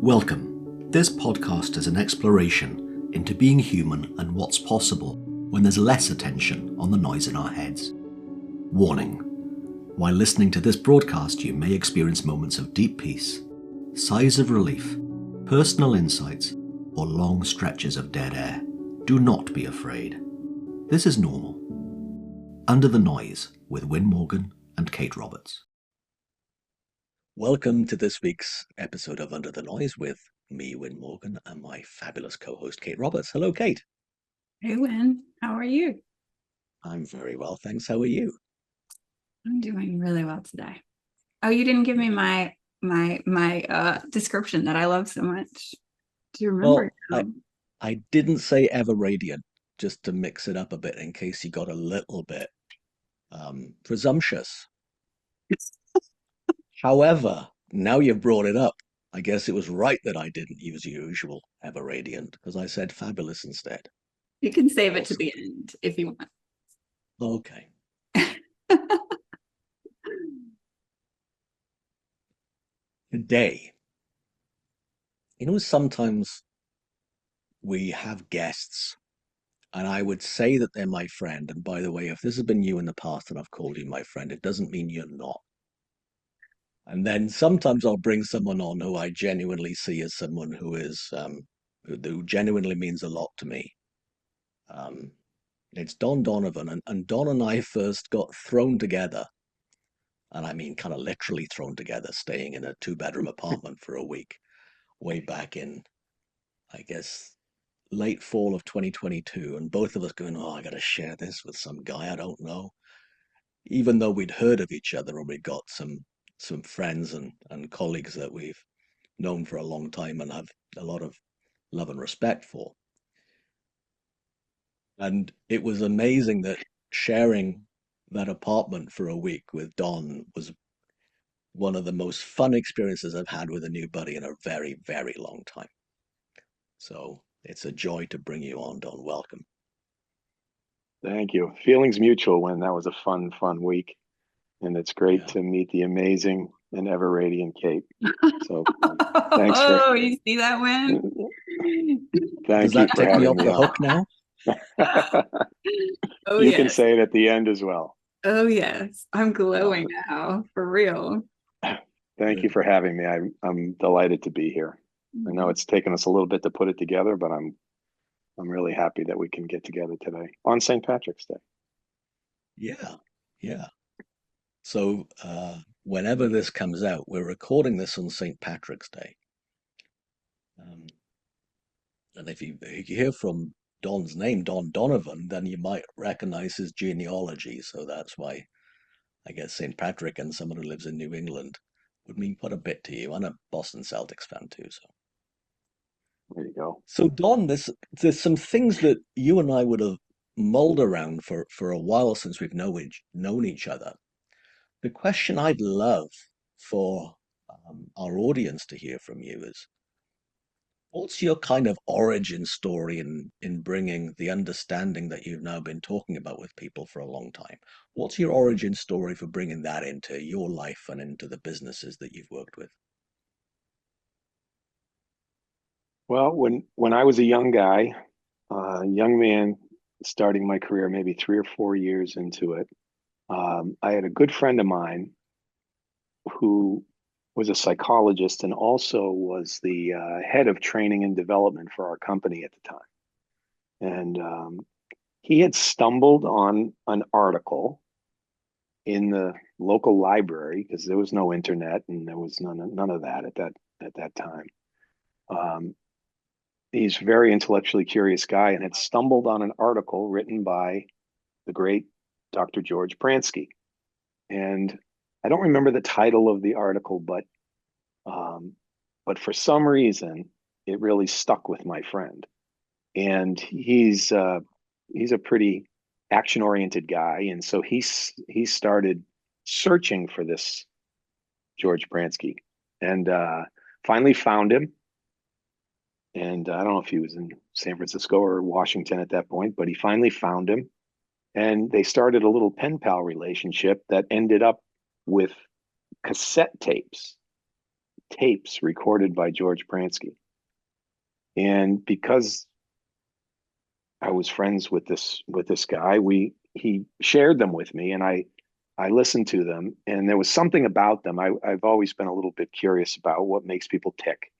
Welcome. This podcast is an exploration into being human and what's possible when there's less attention on the noise in our heads. Warning: while listening to this broadcast, you may experience moments of deep peace, sighs of relief, personal insights, or long stretches of dead air. Do not be afraid. This is normal. Under the Noise with Win Morgan and Kate Roberts. Welcome to this week's episode of Under the Noise with me, Win Morgan, and my fabulous co-host, Kate Roberts. Hello, Kate. Hey, Win. How are you? I'm very well, thanks. How are you? I'm doing really well today. Oh, you didn't give me my description that I love so much. Do you remember? Well, I didn't say ever radiant, just to mix it up a bit in case you got a little bit presumptuous. However, now you've brought it up, I guess it was right that I didn't use usual ever radiant because I said fabulous instead. You can save it to the end if you want. Okay. Today, sometimes we have guests and I would say that they're my friend. And by the way, if this has been you in the past and I've called you my friend, it doesn't mean you're not. And then sometimes I'll bring someone on who I genuinely see as someone who is who genuinely means a lot to me. It's Don Donovan, and Don and I first got thrown together, and I mean kind of literally thrown together, staying in a two-bedroom apartment for a week, way back in, I guess, late fall of 2022, and both of us going, oh, I got to share this with some guy I don't know, even though we'd heard of each other and we'd got some friends and colleagues that we've known for a long time and have a lot of love and respect for. And it was amazing that sharing that apartment for a week with Don was one of the most fun experiences I've had with a new buddy in a very, very long time. So it's a joy to bring you on, Don. Welcome. Thank you. Feelings mutual, when that was a fun week. And it's great to meet the amazing and ever radiant Kate. So thanks for you see that, Win? Thank you for having me off the hook now? You can say it at the end as well. Oh yes, I'm glowing now, for real. Thank you for having me. I'm delighted to be here. I know it's taken us a little bit to put it together, but I'm really happy that we can get together today on St. Patrick's Day. Yeah. So whenever this comes out, we're recording this on St. Patrick's Day. And if you hear from Don's name, Don Donovan, then you might recognize his genealogy. So that's why I guess St. Patrick and someone who lives in New England would mean quite a bit to you. I'm a Boston Celtics fan too. So there you go. So Don, there's some things that you and I would have mulled around for a while since we've known each other. The question I'd love for our audience to hear from you is, what's your kind of origin story in bringing the understanding that you've now been talking about with people for a long time? What's your origin story for bringing that into your life and into the businesses that you've worked with? Well, when I was a young guy, young man, starting my career maybe 3 or 4 years into it, I had a good friend of mine who was a psychologist and also was the head of training and development for our company at the time. And he had stumbled on an article in the local library, because there was no internet and there was none of that at that time. He's a very intellectually curious guy and had stumbled on an article written by the great Dr. George Pransky. And I don't remember the title of the article, but for some reason, it really stuck with my friend. And he's a pretty action-oriented guy. And so he started searching for this George Pransky and finally found him. And I don't know if he was in San Francisco or Washington at that point, but he finally found him. And they started a little pen pal relationship that ended up with cassette tapes tapes recorded by George Pransky. And because I was friends with this guy, he shared them with me, and I listened to them, and there was something about them. I've always been a little bit curious about what makes people tick,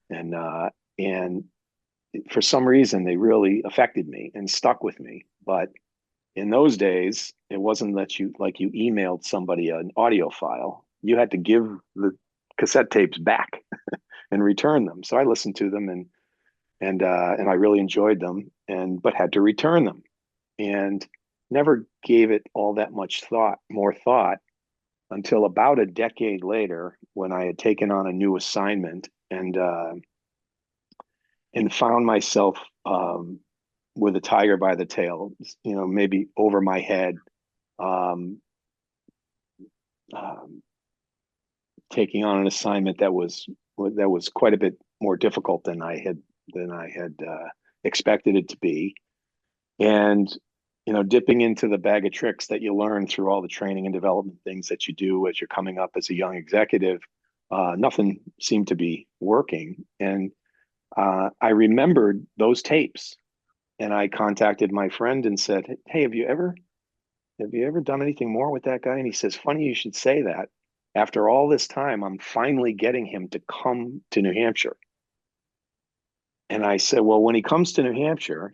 and for some reason they really affected me and stuck with me. But in those days, it wasn't that you emailed somebody an audio file. You had to give the cassette tapes back and return them. So I listened to them, and I really enjoyed them, but had to return them, and never gave it all that much more thought, until about a decade later, when I had taken on a new assignment and found myself with a tiger by the tail, maybe over my head, um, um, taking on an assignment that was quite a bit more difficult than I had expected it to be, and dipping into the bag of tricks that you learn through all the training and development things that you do as you're coming up as a young executive. Nothing seemed to be working, and I remembered those tapes, and I contacted my friend and said, "Hey, have you ever done anything more with that guy?" And he says, "Funny you should say that. After all this time, I'm finally getting him to come to New Hampshire." And I said, "Well, when he comes to New Hampshire,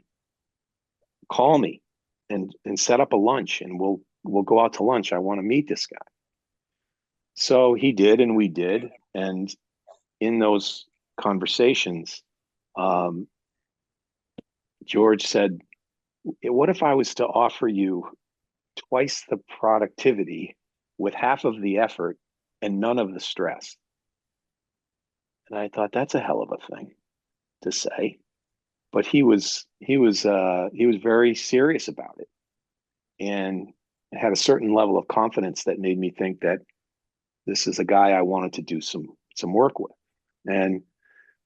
call me and set up a lunch, and we'll go out to lunch. I want to meet this guy." So he did, and we did. And in those conversations, um, George said, "What if I was to offer you twice the productivity with half of the effort and none of the stress?" And I thought, that's a hell of a thing to say. But he was very serious about it, and had a certain level of confidence that made me think that this is a guy I wanted to do some work with. And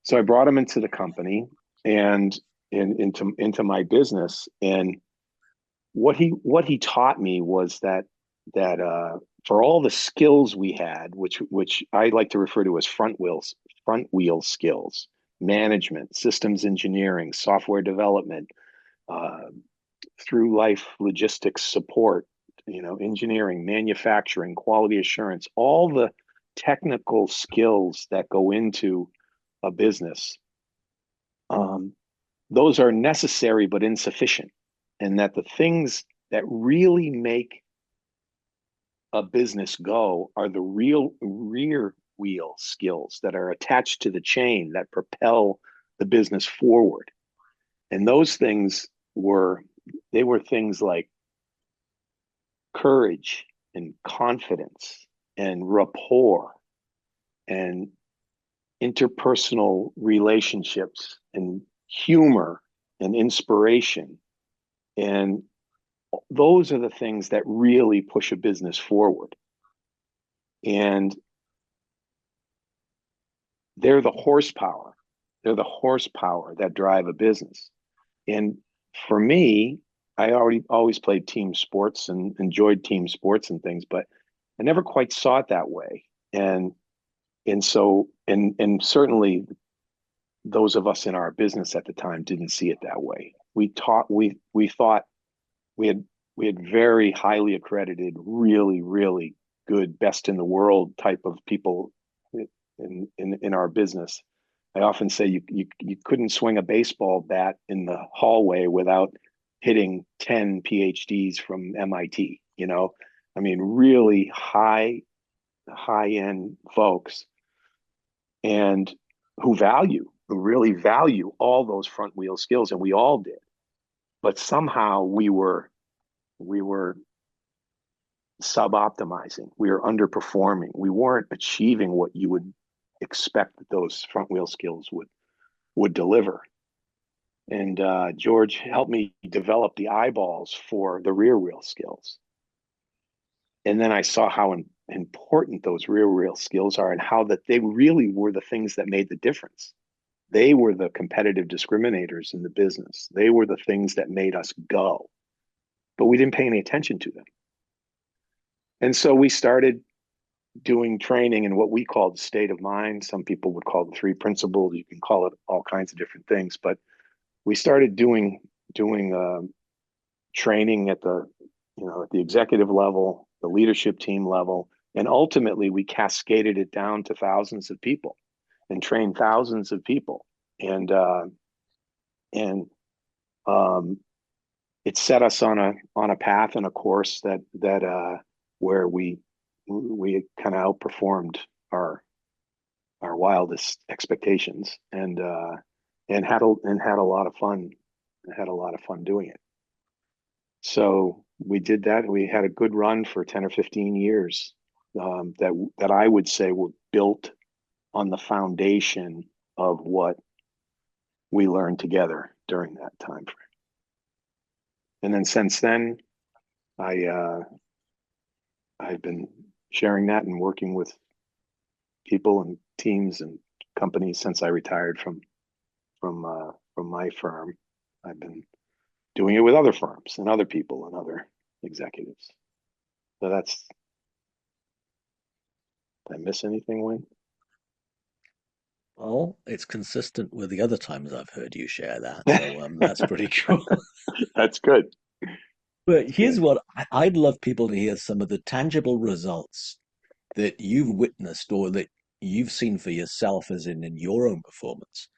so I brought him into the company and into my business. And what he taught me was that for all the skills we had, which I like to refer to as front wheel skills: management, systems engineering, software development, uh, through life logistics support, engineering, manufacturing, quality assurance, all the technical skills that go into a business. Those are necessary but insufficient, and that the things that really make a business go are the real rear wheel skills that are attached to the chain that propel the business forward. And those things were things like courage and confidence and rapport and interpersonal relationships and humor and inspiration. And those are the things that really push a business forward. And they're the horsepower. They're the horsepower that drive a business. And for me, I always played team sports and enjoyed team sports and things, but I never quite saw it that way. And so certainly those of us in our business at the time didn't see it that way. We thought we had very highly accredited, really, really good, best in the world type of people in our business. I often say you couldn't swing a baseball bat in the hallway without hitting 10 PhDs from MIT. I mean, really high end folks, and who really value all those front wheel skills, and we all did. But somehow we were sub-optimizing. We were underperforming. We weren't achieving what you would expect that those front wheel skills would deliver. And George helped me develop the eyeballs for the rear wheel skills. And then I saw how important those rear wheel skills are, and how that they really were the things that made the difference. They were the competitive discriminators in the business. They were the things that made us go, but we didn't pay any attention to them. And so we started doing training in what we call the state of mind. Some people would call the three principles. You can call it all kinds of different things, but we started doing training at the at the executive level, the leadership team level, and ultimately we cascaded it down to thousands of people and trained thousands of people, and it set us on a path and a course that where we kind of outperformed our wildest expectations, and had a lot of fun, doing it. So we did that. We had a good run for 10 or 15 years, that I would say were built on the foundation of what we learned together during that time frame. And then since then, I've been sharing that and working with people and teams and companies since I retired from my firm. I've been doing it with other firms and other people and other executives. So that's, did I miss anything, Wayne? Well, it's consistent with the other times I've heard you share that, so that's pretty cool. That's good. But here's what I'd love people to hear: some of the tangible results that you've witnessed or that you've seen for yourself, as in your own performance,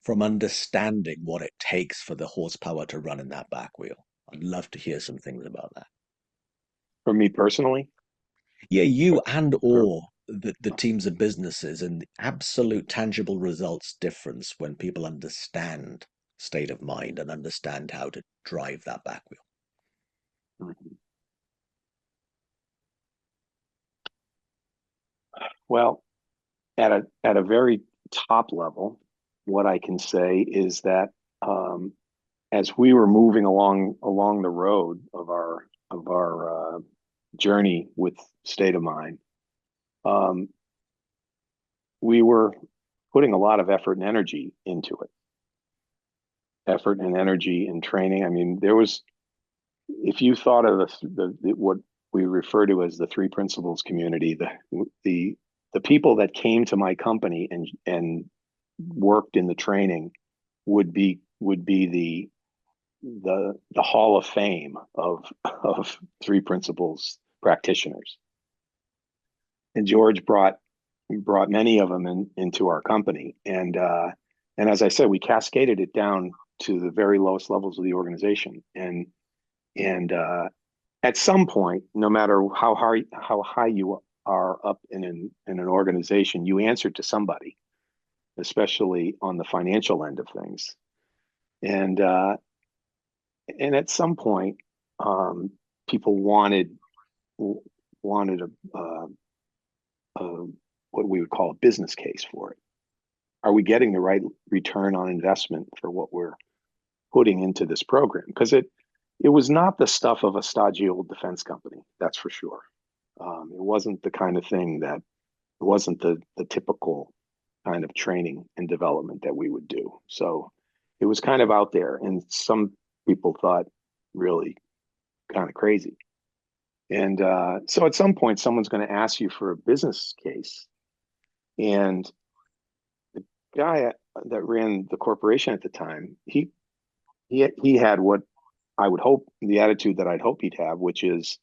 from understanding what it takes for the horsepower to run in that back wheel. I'd love to hear some things about that. For me personally? Yeah, you and or the teams of businesses, and the absolute tangible results difference when people understand state of mind and understand how to drive that back wheel. Well, at a very top level, what I can say is that, as we were moving along the road of our journey with state of mind, we were putting a lot of effort and energy into it. Effort and energy and training. I mean, there was, if you thought of what we refer to as the three principles community, the people that came to my company and worked in the training would be the Hall of Fame of three principles practitioners. And George brought many of them into our company, and as I said, we cascaded it down to the very lowest levels of the organization, and at some point, no matter how high you are up in an organization, you answer to somebody, especially on the financial end of things, and at some point, people wanted a what we would call a business case for it. Are we getting the right return on investment for what we're putting into this program? Because it was not the stuff of a stodgy old defense company, that's for sure. It wasn't the kind of thing that, it wasn't the typical kind of training and development that we would do. So it was kind of out there, and some people thought really kind of crazy. And so at some point, someone's going to ask you for a business case. And the guy that ran the corporation at the time, he had what I would hope, the attitude that I'd hope he'd have, which is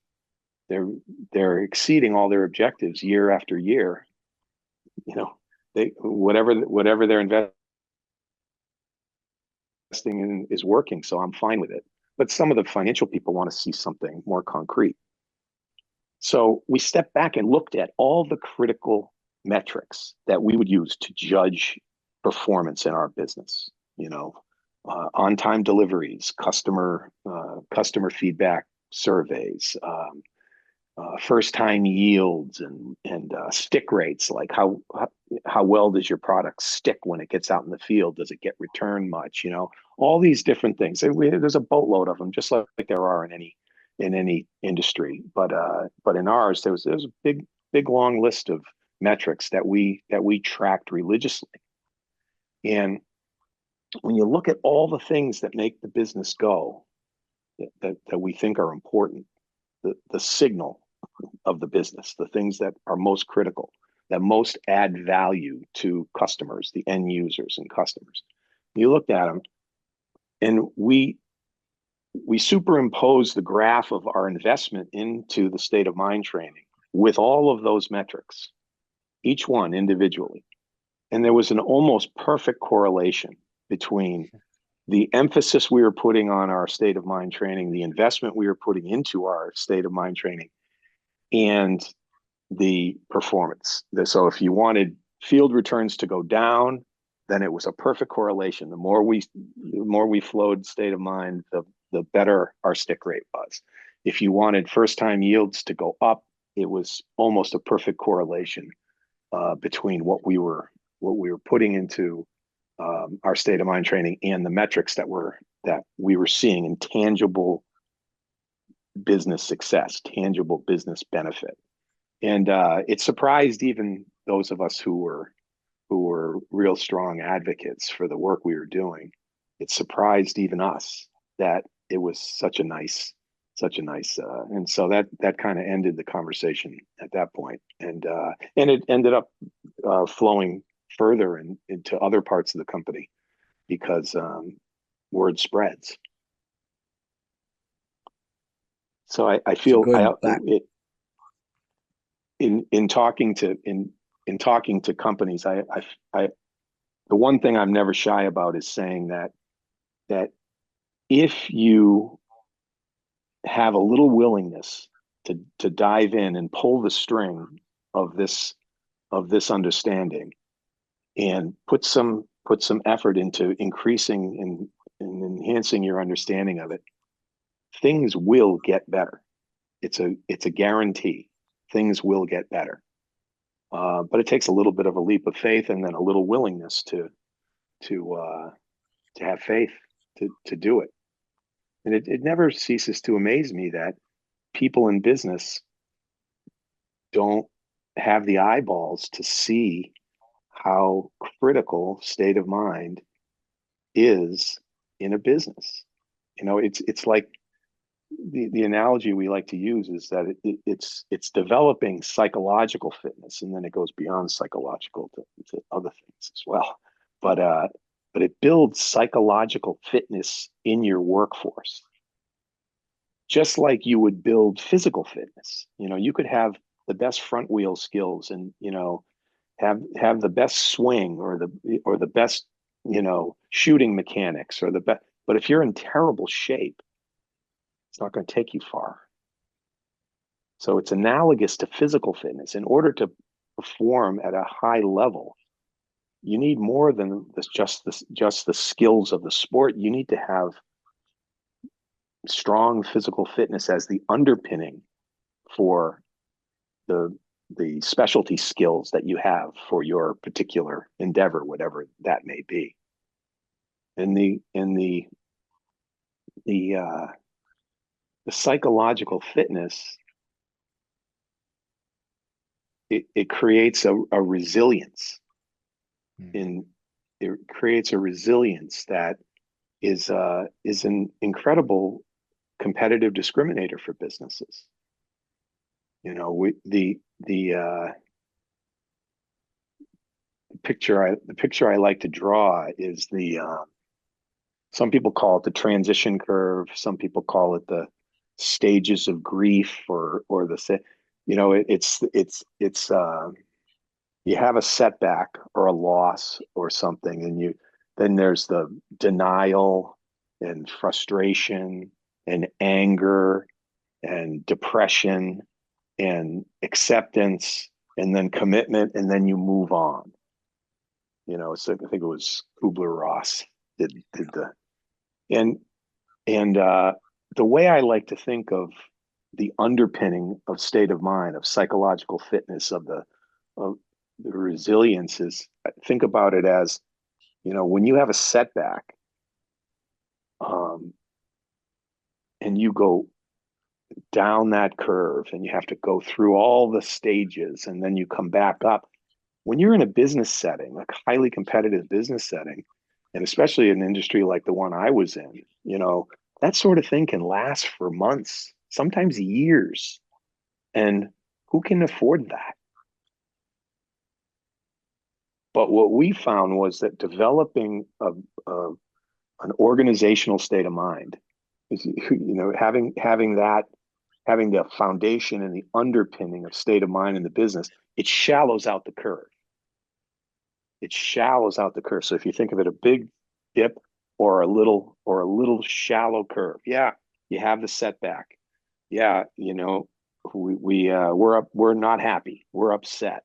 they're exceeding all their objectives year after year. You know, whatever they're investing in is working, so I'm fine with it. But some of the financial people want to see something more concrete. So we stepped back and looked at all the critical metrics that we would use to judge performance in our business. On-time deliveries, customer feedback surveys, first-time yields, and stick rates. Like how well does your product stick when it gets out in the field? Does it get returned much? All these different things. There's a boatload of them, just like there are in any industry. But in ours, there was a big long list of metrics that we tracked religiously. And when you look at all the things that make the business go, that we think are important, the signal of the business, the things that are most critical, that most add value to customers, the end users and customers. You looked at them, and we superimpose the graph of our investment into the state of mind training with all of those metrics, each one individually. And there was an almost perfect correlation between the emphasis we were putting on our state of mind training, the investment we were putting into our state of mind training, and the performance. So if you wanted field returns to go down, then it was a perfect correlation. The more we flowed state of mind, the better our stick rate was. If you wanted first time yields to go up, it was almost a perfect correlation between what we were putting into our state of mind training and the metrics that we were seeing in tangible business success, tangible business benefit. And it surprised even those of us who were real strong advocates for the work we were doing. It surprised even us that it was such a nice, and so that kind of ended the conversation at that point. And it ended up flowing further into other parts of the company because word spreads. So I feel in talking to companies, I the one thing I'm never shy about is saying that if you have a little willingness to dive in and pull the string of this understanding and put some effort into increasing and enhancing your understanding of it, things will get better. It's a guarantee. Things will get better. But it takes a little bit of a leap of faith and then a little willingness to have faith to do it. And it never ceases to amaze me that people in business don't have the eyeballs to see how critical state of mind is in a business. You know, it's like the analogy we like to use is that it's developing psychological fitness, and then it goes beyond psychological to other things as well. But it builds psychological fitness in your workforce, just like you would build physical fitness. You know, you could have the best front wheel skills and, you know, have the best swing or the best, you know, shooting mechanics or the best, but if you're in terrible shape, it's not going to take you far. So it's analogous to physical fitness. In order to perform at a high level, you need more than just the skills of the sport. You need to have strong physical fitness as the underpinning for the specialty skills that you have for your particular endeavor, whatever that may be. And the psychological fitness, it creates a resilience. It creates a resilience that is an incredible competitive discriminator for businesses. You know, the picture I like to draw is some people call it the transition curve. Some people call it the stages of grief, or the, you know, it's you have a setback or a loss or something, and then there's the denial and frustration and anger and depression and acceptance and then commitment, and then you move on. You know, so I think it was Kubler-Ross did and the way I like to think of the underpinning of state of mind, of psychological fitness, of the resilience is, think about it as, you know, when you have a setback, and you go down that curve and you have to go through all the stages and then you come back up. When you're in a business setting, like a highly competitive business setting, and especially an industry like the one I was in, you know, that sort of thing can last for months, sometimes years. And who can afford that? But what we found was that developing an organizational state of mind is, having the foundation and the underpinning of state of mind in the business, it shallows out the curve. It shallows out the curve. So if you think of it, a big dip or a little shallow curve, yeah, you have the setback. Yeah, we're not happy. We're upset.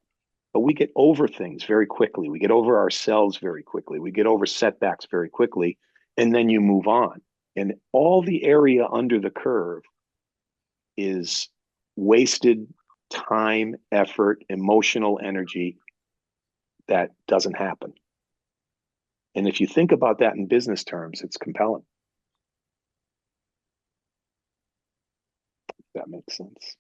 But we get over things very quickly. We get over ourselves very quickly. We get over setbacks very quickly, and then you move on. And all the area under the curve is wasted time, effort, emotional energy that doesn't happen. And if you think about that in business terms, it's compelling. If that makes sense.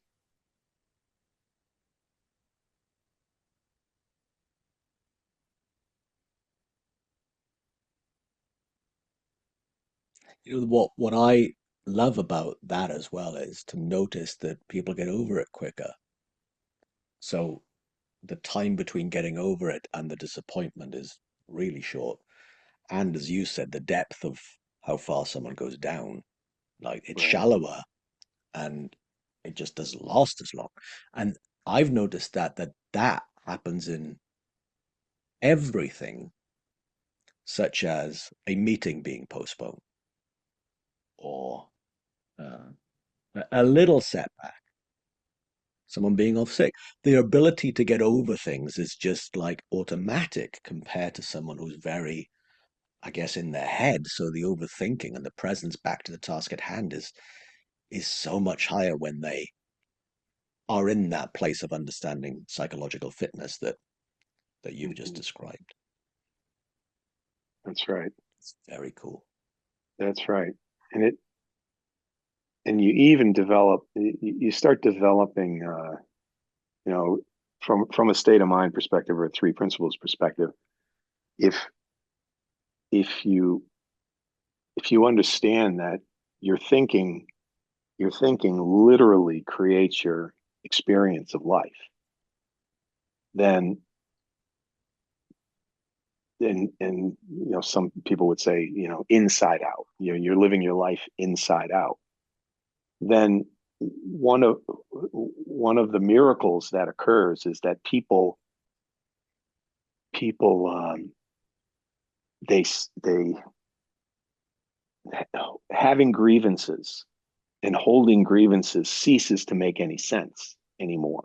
What I love about that as well is to notice that people get over it quicker. So the time between getting over it and the disappointment is really short. And as you said, the depth of how far someone goes down, like it's Right. shallower and it just doesn't last as long. And I've noticed that happens in everything, such as a meeting being postponed or uh, a little setback, someone being off sick. The ability to get over things is just like automatic compared to someone who's very, I guess, in their head. So the overthinking and the presence back to the task at hand is so much higher when they are in that place of understanding psychological fitness that you've just Mm-hmm. described. That's right. It's very cool. That's right. And you even you start developing, you know, from a state of mind perspective or a three principles perspective. If if you if you understand that your thinking your thinking literally creates your experience of life, then and some people would say, inside out, you're living your life inside out, then one of the miracles that occurs is that people they having grievances and holding grievances ceases to make any sense anymore.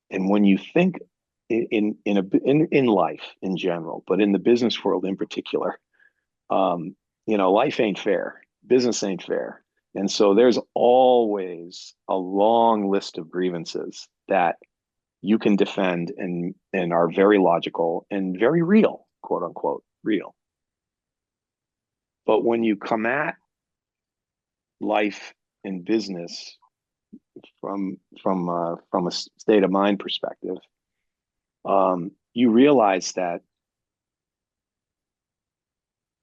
And when you think in life in general, but in the business world in particular, life ain't fair, business ain't fair, and so there's always a long list of grievances that you can defend and are very logical and very real, quote unquote, real. But when you come at life and business from a state of mind perspective, you realize that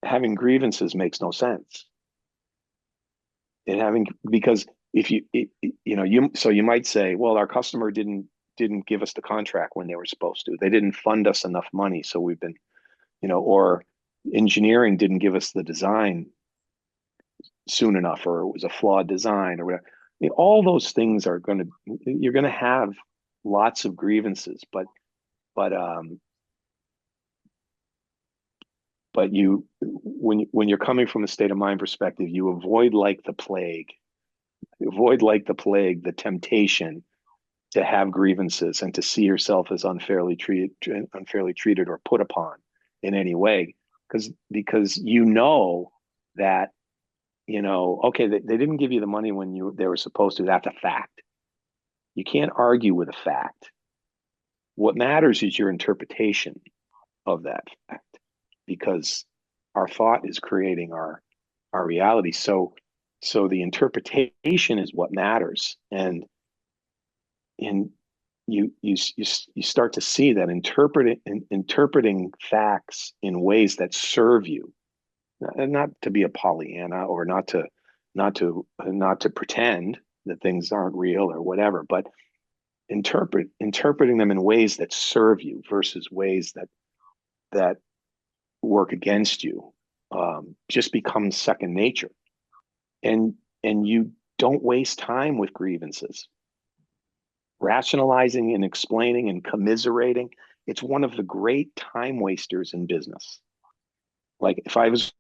having grievances makes no sense. And because if you might say, well, our customer didn't give us the contract when they were supposed to. They didn't fund us enough money, so we've been, or engineering didn't give us the design soon enough, or it was a flawed design, or whatever. All those things you're going to have lots of grievances, but when you're coming from a state of mind perspective, you avoid like the plague. You avoid like the plague the temptation to have grievances and to see yourself as unfairly treated or put upon in any way, because that okay, they didn't give you the money when they were supposed to. That's a fact. You can't argue with a fact. What matters is your interpretation of that fact, because our thought is creating our reality. So the interpretation is what matters, and you start to see that interpreting facts in ways that serve you, and not to be a Pollyanna, or not to pretend that things aren't real or whatever, interpreting them in ways that serve you versus ways that work against you, just becomes second nature. And you don't waste time with grievances. Rationalizing and explaining and commiserating, it's one of the great time wasters in business. Like, if I was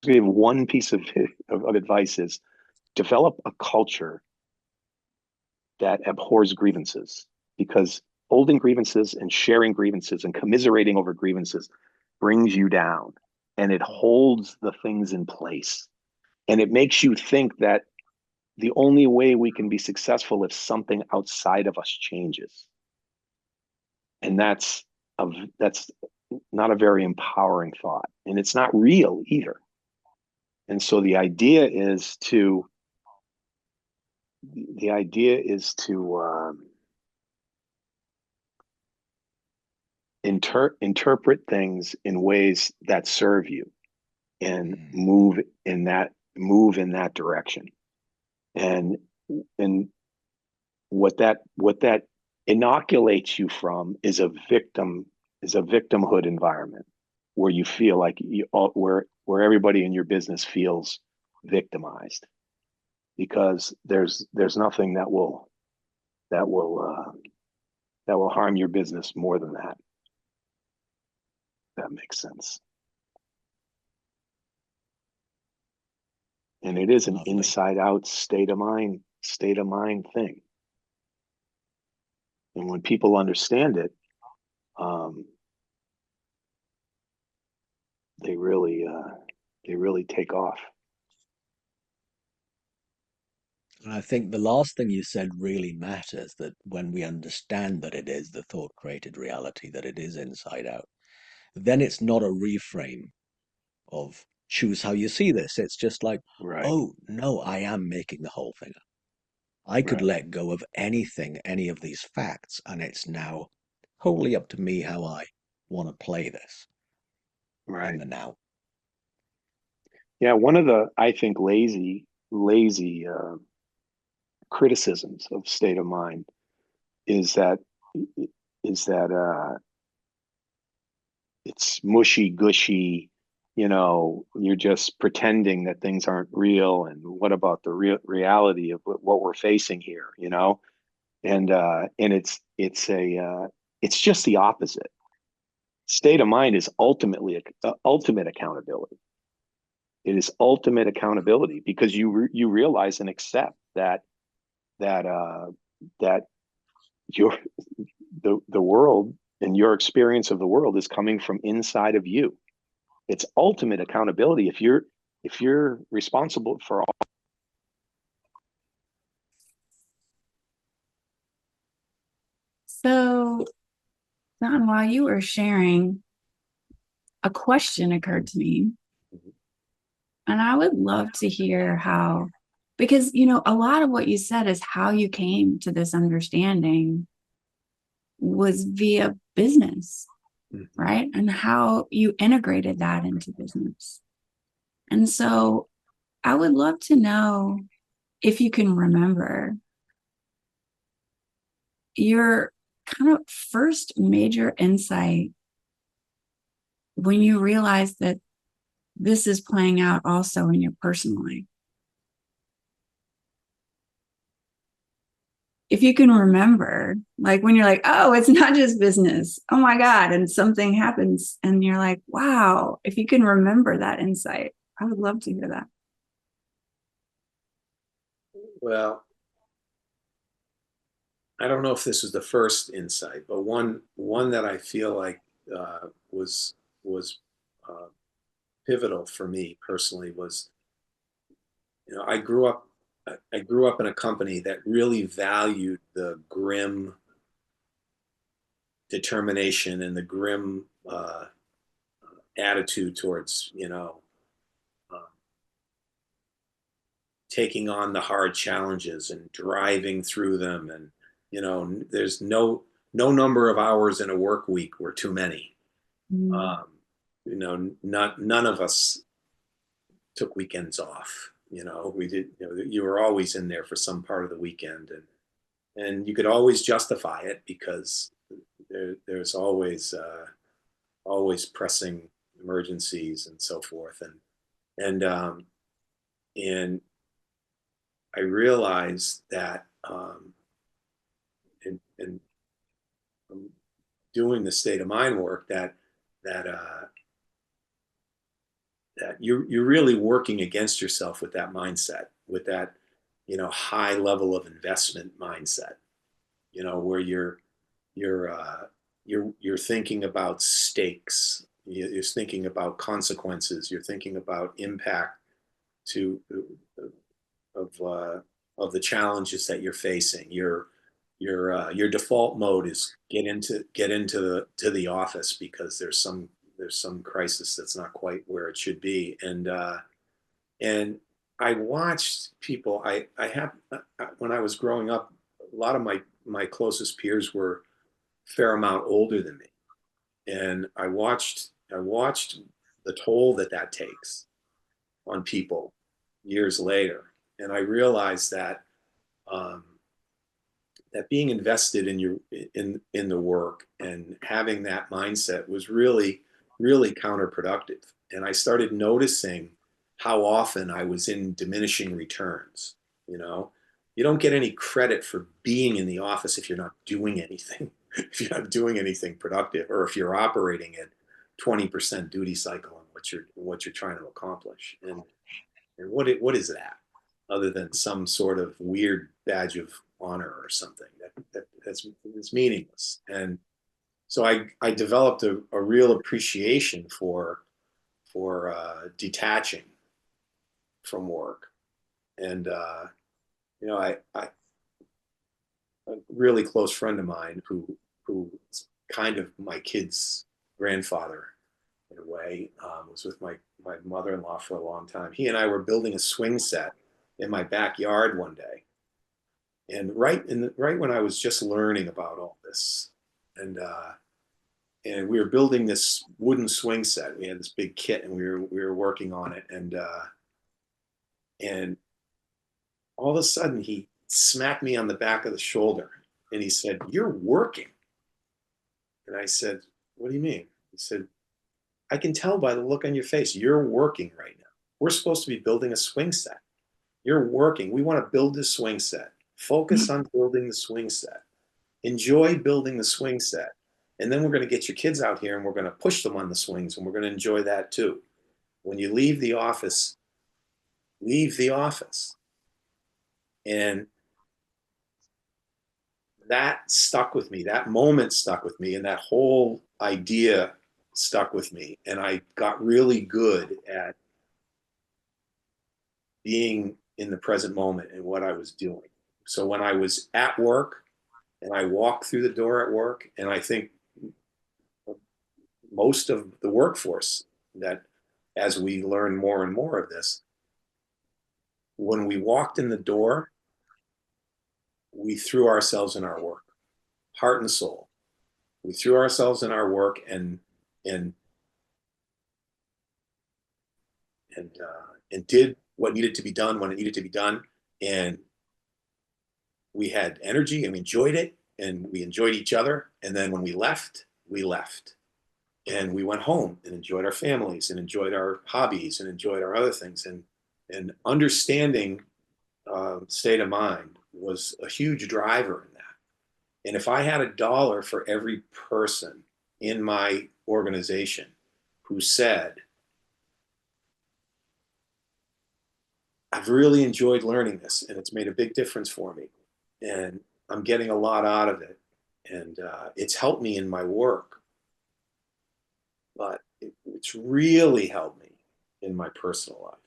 to give one piece of advice, is develop a culture that abhors grievances, because holding grievances and sharing grievances and commiserating over grievances brings you down, and it holds the things in place, and it makes you think that the only way we can be successful if something outside of us changes. And that's not a very empowering thought, and it's not real either. And so the idea is to interpret things in ways that serve you, and move in that direction. And what that inoculates you from is a victimhood environment, where you feel like where everybody in your business feels victimized, because there's nothing that will harm your business more than that. That makes sense. And it is an Lovely. inside out state of mind thing. And when people understand it, they really take off. And I think the last thing you said really matters, that when we understand that it is the thought created reality, that it is inside out, then it's not a reframe of choose how you see this. It's just like, Right. oh, no, I am making the whole thing up. I could Right. let go of anything, any of these facts, and it's now wholly up to me how I want to play this in Right. the now. Yeah. One of the, I think, lazy criticisms of state of mind is that it's mushy gushy. You're just pretending that things aren't real, and what about the reality of what we're facing here? And it's just the opposite. State of mind is ultimately ultimate accountability. It is ultimate accountability, because you realize and accept that that your the world and your experience of the world is coming from inside of you. It's ultimate accountability. If you're responsible for all. So, Don, while you were sharing, a question occurred to me. And I would love to hear how, because, a lot of what you said is how you came to this understanding was via business, right? And how you integrated that into business. And so I would love to know if you can remember your kind of first major insight when you realized that this is playing out also in your personal life. If you can remember, like when you're like, oh, it's not just business. Oh my God. And something happens and you're like, wow, if you can remember that insight, I would love to hear that. Well, I don't know if this was the first insight, but one that I feel like was pivotal for me personally was, I grew up in a company that really valued the grim determination and the grim attitude towards, taking on the hard challenges and driving through them. And, there's no number of hours in a work week were too many. None of us took weekends off. We did, you were always in there for some part of the weekend. and you could always justify it because there's always pressing emergencies and so forth, and I realized that in doing the state of mind work that that you're really working against yourself with that mindset, with that, high level of investment mindset, where you're you're thinking about stakes, you're thinking about consequences, you're thinking about impact to of the challenges that you're facing. Your default mode is get into the office because there's some crisis that's not quite where it should be. And I watched people. I have when I was growing up, a lot of my closest peers were a fair amount older than me, and I watched the toll that takes on people years later, and I realized um, that being invested in the work and having that mindset was really counterproductive. And I started noticing how often I was in diminishing returns. You know, you don't get any credit for being in the office if you're not doing anything, if you're not doing anything productive, or if you're operating at 20% duty cycle on what you're trying to accomplish. And what is that other than some sort of weird badge of honor or something that's meaningless? And so I developed a real appreciation for detaching from work. And I a really close friend of mine who's kind of my kid's grandfather in a way, was with my mother-in-law for a long time. He and I were building a swing set in my backyard one day, and right when I was just learning about all this, and we were building this wooden swing set. We had this big kit, and we were working on it, and all of a sudden he smacked me on the back of the shoulder, and he said, "You're working." And I said, "What do you mean?" He said, "I can tell by the look on your face. You're working right now. We're supposed to be building a swing set. You're working. We want to build this swing set. Focus on building the swing set. Enjoy building the swing set. And then we're going to get your kids out here and we're going to push them on the swings and we're going to enjoy that too. When you leave the office, leave the office." And that stuck with me. That moment stuck with me. And that whole idea stuck with me. And I got really good at being in the present moment and what I was doing. So when I was at work and I walked through the door at work, and I think most of the workforce, that as we learn more and more of this, when we walked in the door, we threw ourselves in our work, heart and soul. We threw ourselves in our work and and did what needed to be done when it needed to be done. And we had energy and we enjoyed it and we enjoyed each other. And then when we left, and we went home and enjoyed our families and enjoyed our hobbies and enjoyed our other things. And understanding state of mind was a huge driver in that. And if I had $1 for every person in my organization who said, "I've really enjoyed learning this and it's made a big difference for me and I'm getting a lot out of it, and it's helped me in my work, but it's really helped me in my personal life.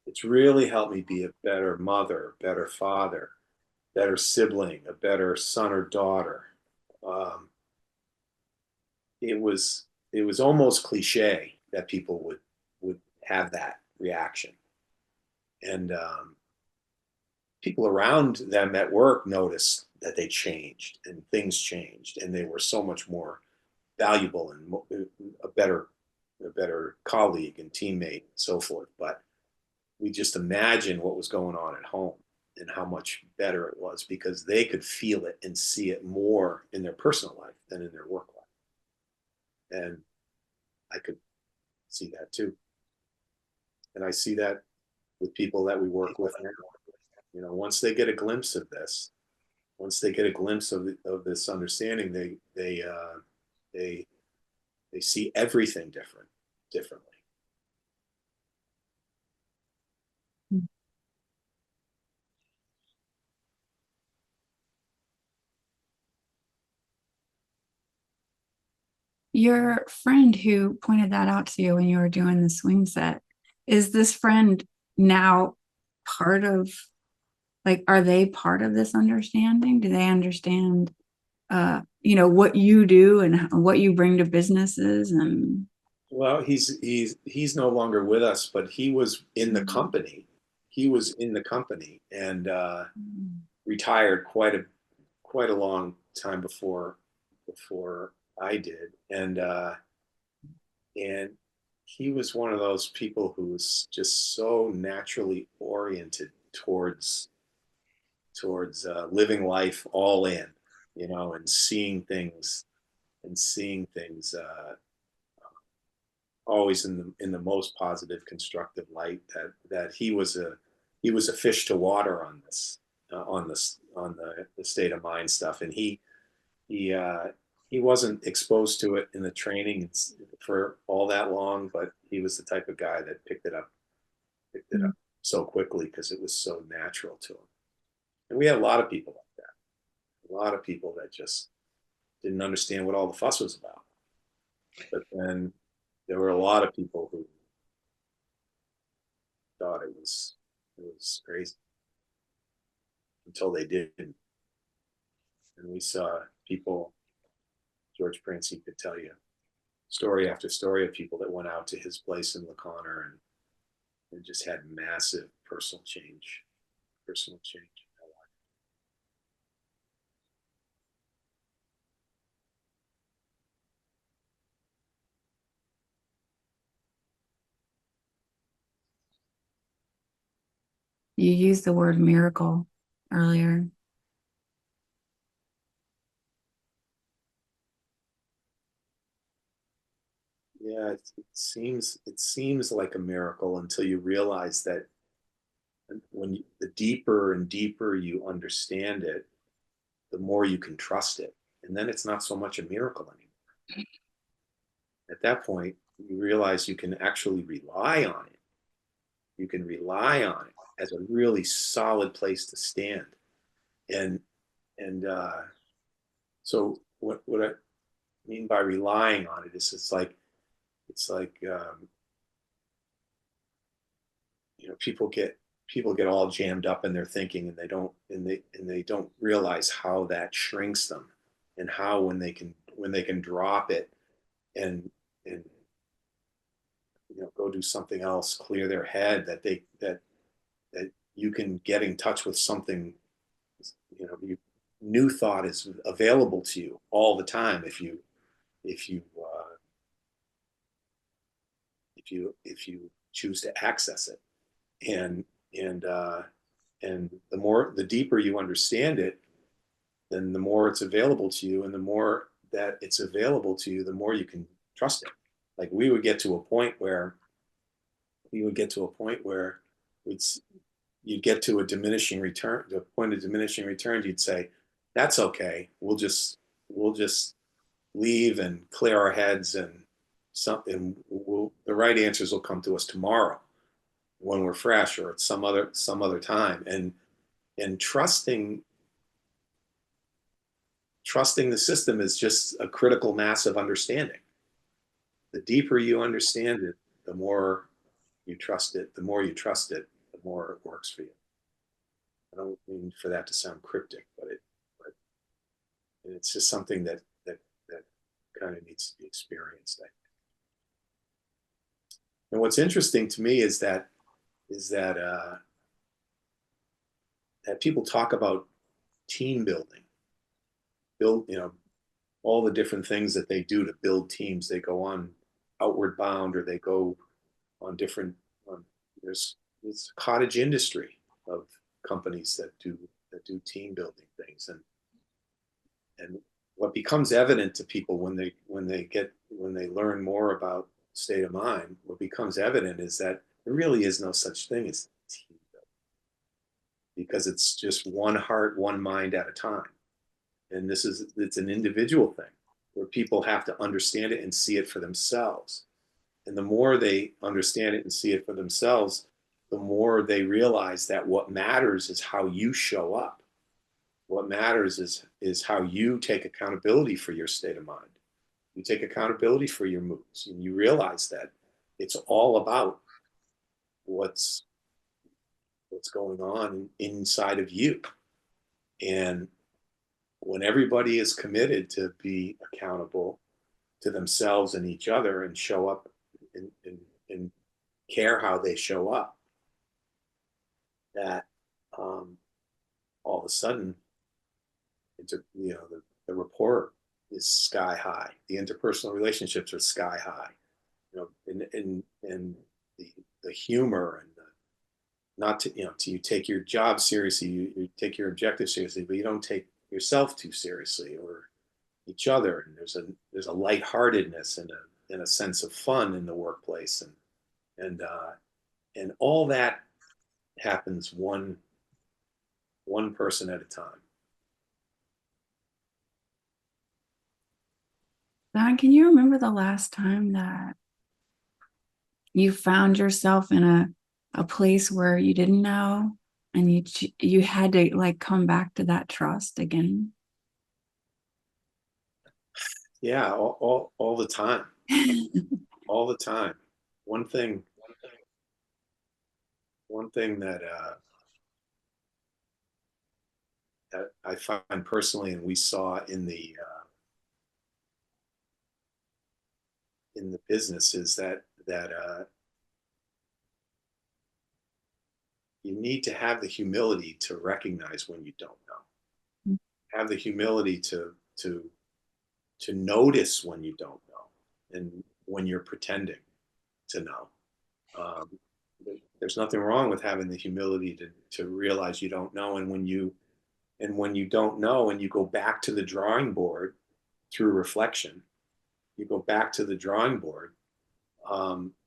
It's really helped me be a better mother, better father, better sibling, a better son or daughter." Um, it was almost cliche that people would have that reaction, and people around them at work noticed that they changed and things changed, and they were so much more valuable and a better colleague and teammate and so forth. But we just imagined what was going on at home, and how much better it was, because they could feel it and see it more in their personal life than in their work life. And I could see that too. And I see that with people that we work with now. You know, once they get a glimpse of this, once they get a glimpse of this understanding, they see everything differently. Your friend who pointed that out to you when you were doing the swing set, is this friend now part of, like, are they part of this understanding? Do they understand, what you do and what you bring to businesses? And Well, he's no longer with us, but he was in the company. He was in the company and retired quite a long time before I did, and he was one of those people who was just so naturally oriented towards living life all in, you know, and seeing things always in the most positive, constructive light. That he was a fish to water on this on the state of mind stuff, and he he wasn't exposed to it in the training for all that long, but he was the type of guy that picked it up so quickly because it was so natural to him. And we had a lot of people like that, a lot of people that just didn't understand what all the fuss was about. But then there were a lot of people who thought it was crazy until they didn't. And we saw people, George Prince could tell you story after story of people that went out to his place in La Conner and just had massive personal change in their life. you used the word miracle earlier. Yeah, it seems like a miracle until you realize that the deeper and deeper you understand it, the more you can trust it, and then it's not so much a miracle anymore. At that point, you realize you can actually rely on it. You can rely on it as a really solid place to stand, and and so what I mean by relying on it is it's like people get all jammed up in their thinking, and they don't realize how that shrinks them, and how when they can drop it and go do something else, clear their head, that you can get in touch with something. New thought is available to you all the time if you if you choose to access it. and and and the deeper you understand it, then the more it's available to you, and the more that it's available to you, the more you can trust it. Like we would get to a point where we'd you'd get to a diminishing return, the point of diminishing returns. You'd say, that's okay, we'll just leave and clear our heads, and something the right answers will come to us tomorrow when we're fresh, or at some other time. And trusting the system is just a critical mass of understanding. The deeper you understand it, the more you trust it. The more you trust it, the more it works for you. I don't mean for that to sound cryptic, but it's just something that kind of needs to be experienced, I think. And what's interesting to me is that that people talk about team building, all the different things that they do to build teams. They go on outward bound, or they go on different. There's this cottage industry of companies that do team building things, and what becomes evident to people when they learn more about state of mind, what becomes evident is that there really is no such thing as team building, because it's just one heart, one mind at a time. And it's an individual thing where people have to understand it and see it for themselves. And the more they understand it and see it for themselves, the more they realize that what matters is how you show up. What matters is how you take accountability for your state of mind. You take accountability for your moods, and you realize that it's all about what's going on inside of you. And when everybody is committed to be accountable to themselves and each other and show up and care how they show up, that all of a sudden, the rapport is sky high. The interpersonal relationships are sky high. And the humor and not to you take your job seriously, you take your objective seriously, but you don't take yourself too seriously or each other. And there's a lightheartedness and a sense of fun in the workplace, and all that happens one person at a time. Don, can you remember the last time that you found yourself in a place where you didn't know, and you had to like come back to that trust again? Yeah, all the time. All the time. One thing that I find personally, and we saw in the business, is that you need to have the humility to recognize when you don't know. Have the humility to notice when you don't know, and when you're pretending to know. There's nothing wrong with having the humility to realize you don't know, and when you don't know and you go back to the drawing board through reflection, you go back to the drawing board,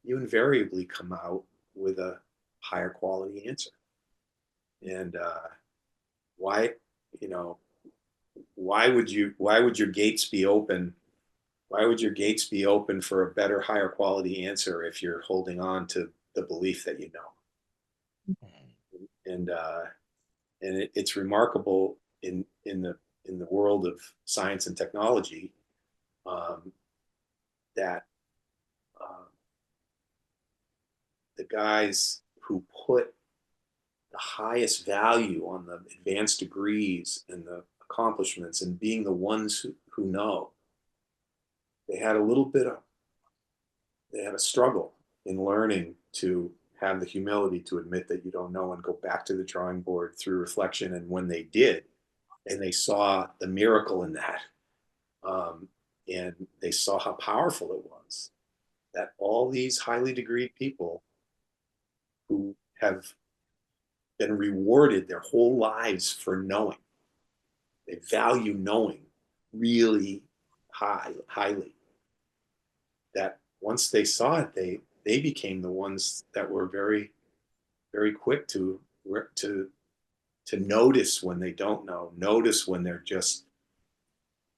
you invariably come out with a higher quality answer. And why would your gates be open? Why would your gates be open for a better, higher quality answer if you're holding on to the belief that you know? And it's remarkable in the world of science and technology, that the guys who put the highest value on the advanced degrees and the accomplishments and being the ones who know, they had a struggle in learning to have the humility to admit that you don't know and go back to the drawing board through reflection. And when they did, and they saw the miracle in that, and they saw how powerful it was, that all these highly degreed people who have been rewarded their whole lives for knowing, they value knowing really highly, that once they saw it, they became the ones that were very, very quick to notice when they don't know, notice when they're just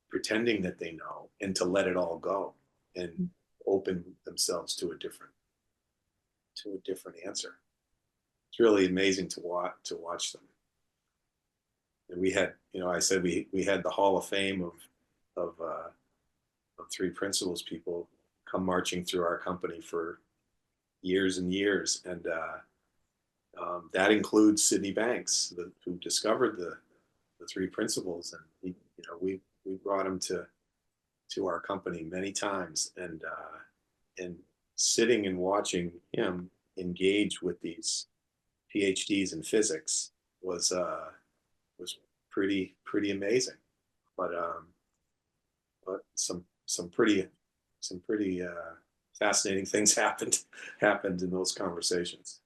pretending that they know, and to let it all go and open themselves to a different answer. It's really amazing to watch them. And we had, I said we had the Hall of Fame of three principles people come marching through our company for years and years, and that includes Sydney Banks, who discovered the three principles, and we brought him to our company many times, and sitting and watching him engage with these PhDs in physics was pretty amazing. But some pretty fascinating things happened in those conversations.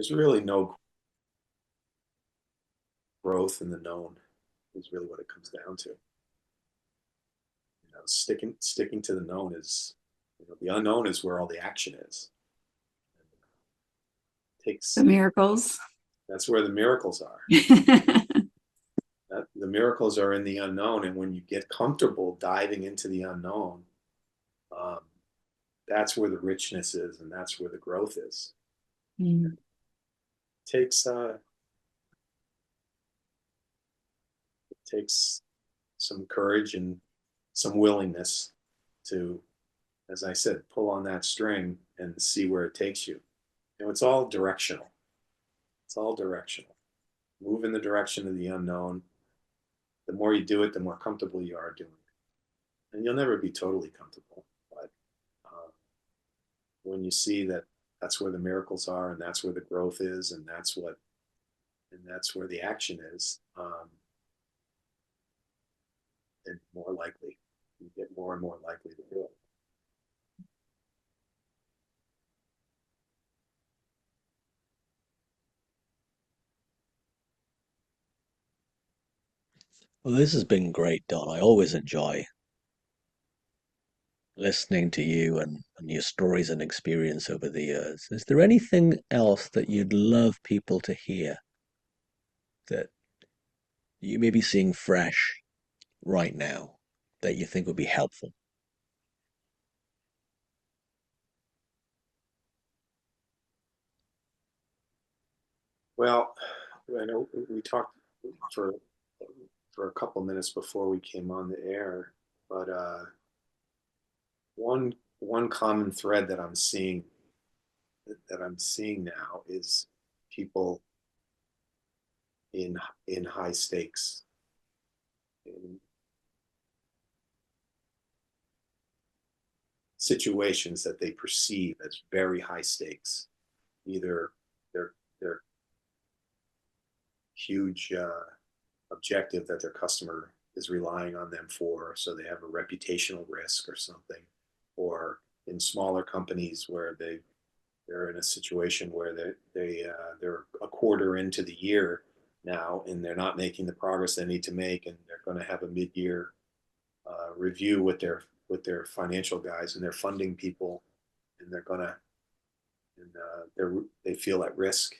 there's really no growth in the known is really what it comes down to. You know, sticking to the known is, you know, the unknown is where all the action is. It takes The miracles. That's where the miracles are. The miracles are in the unknown, and when you get comfortable diving into the unknown, that's where the richness is, and that's where the growth is. Mm. It takes some courage and some willingness to, as I said, pull on that string and see where it takes you. You know, it's all directional. It's all directional. Move in the direction of the unknown. The more you do it, the more comfortable you are doing it. And you'll never be totally comfortable. But when you see that that's where the miracles are, and that's where the growth is, and that's where the action is, then more likely, you get more and more likely to do it. Well, this has been great, Don. I always enjoy listening to you and your stories and experience over the years. Is there anything else that you'd love people to hear that you may be seeing fresh right now that you think would be helpful? Well, I know we talked for a couple minutes before we came on the air, but one common thread that I'm seeing now is people in high stakes, in situations that they perceive as very high stakes. Either they're huge objective that their customer is relying on them for, so they have a reputational risk or something, or in smaller companies where they're in a situation where they're a quarter into the year now and they're not making the progress they need to make, and they're going to have a mid-year review with their financial guys and their funding people, and they're going to they feel at risk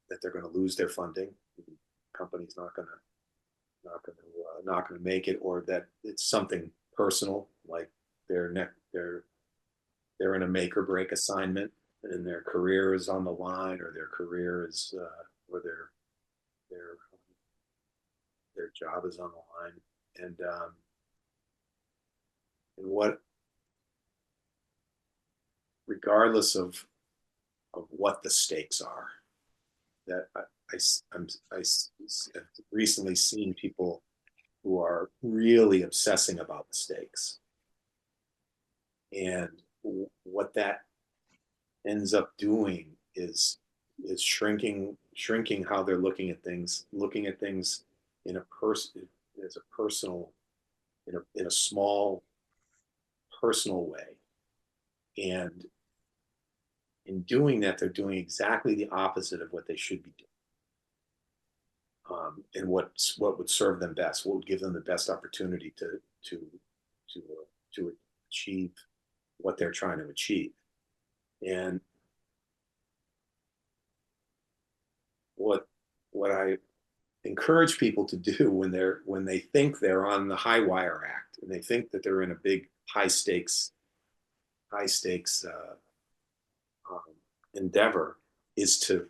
that they're going to lose their funding. The company's not going to make it, or that it's something personal, like they're in a make or break assignment and their career is on the line, or their career is or their job is on the line, and what, regardless of what the stakes are, that I've recently seen people who are really obsessing about the stakes, and what that ends up doing is shrinking how they're looking at things in as a personal, in a small personal way, and in doing that, they're doing exactly the opposite of what they should be doing. And what would serve them best, what would give them the best opportunity to achieve what they're trying to achieve. And what I encourage people to do when they think they're on the high wire act, and they think that they're in a big high stakes endeavor, is to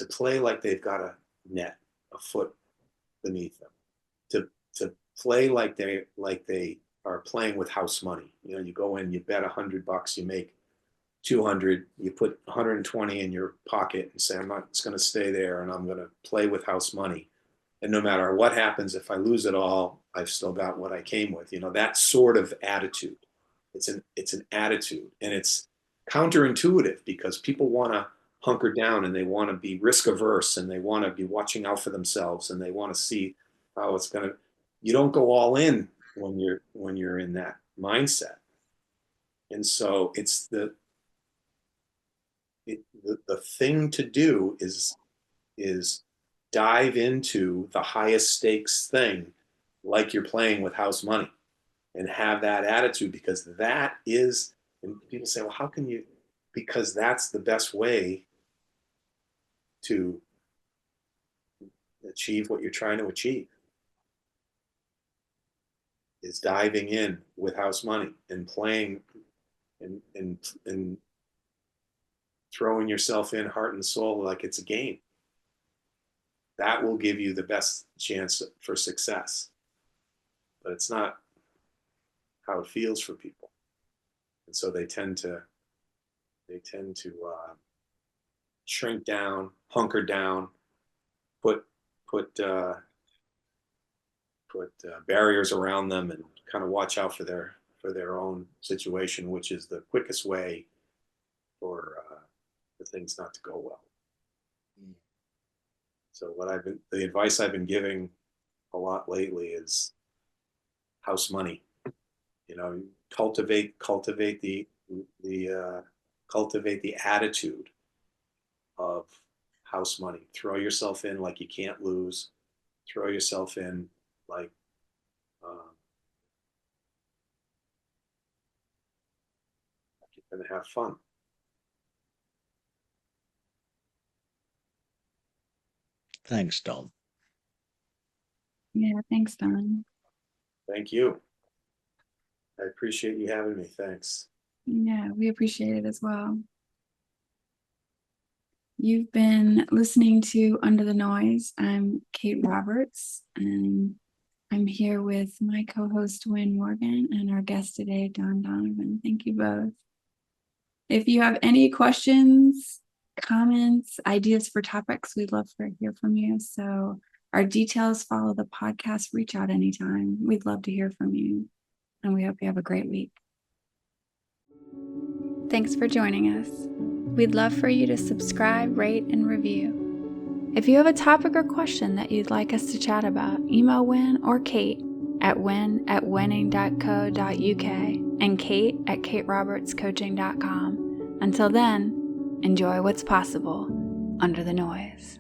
play like they've got a net a foot beneath them, to play like they are playing with house money. You know, you go in, you bet $100, you make 200, you put 120 in your pocket and say, I'm not just going to stay there, and I'm going to play with house money. And no matter what happens, if I lose it all, I've still got what I came with. You know, that sort of attitude. It's an attitude, and it's counterintuitive, because people want to hunker down, and they want to be risk averse, and they want to be watching out for themselves, and they want to see how it's going to. You don't go all in when you're in that mindset. And so it's the the thing to do is dive into the highest stakes thing, like you're playing with house money, and have that attitude, because that is, and people say, well, how can you, because that's the best way to achieve what you're trying to achieve, is diving in with house money and playing and throwing yourself in heart and soul like it's a game. That will give you the best chance for success. But it's not how it feels for people. And so they tend to shrink down, hunker down, put barriers around them, and kind of watch out for their own situation, which is the quickest way for things not to go well. So the advice I've been giving a lot lately is house money. Cultivate the attitude of house money. Throw yourself in like you can't lose. Throw yourself in like you're going to have fun. Thanks, Don. Yeah, thanks, Don. Thank you. I appreciate you having me. Thanks. Yeah, we appreciate it as well. You've been listening to Under the Noise. I'm Kate Roberts, and I'm here with my co-host Wynn Morgan and our guest today, Don Donovan. Thank you both. If you have any questions, comments, ideas for topics, we'd love to hear from you. So our details follow the podcast. Reach out anytime. We'd love to hear from you. And we hope you have a great week. Thanks for joining us. We'd love for you to subscribe, rate, and review. If you have a topic or question that you'd like us to chat about, email Wynn or Kate at wynn@winning.co.uk and Kate at katerobertscoaching.com. Until then, enjoy what's possible under the noise.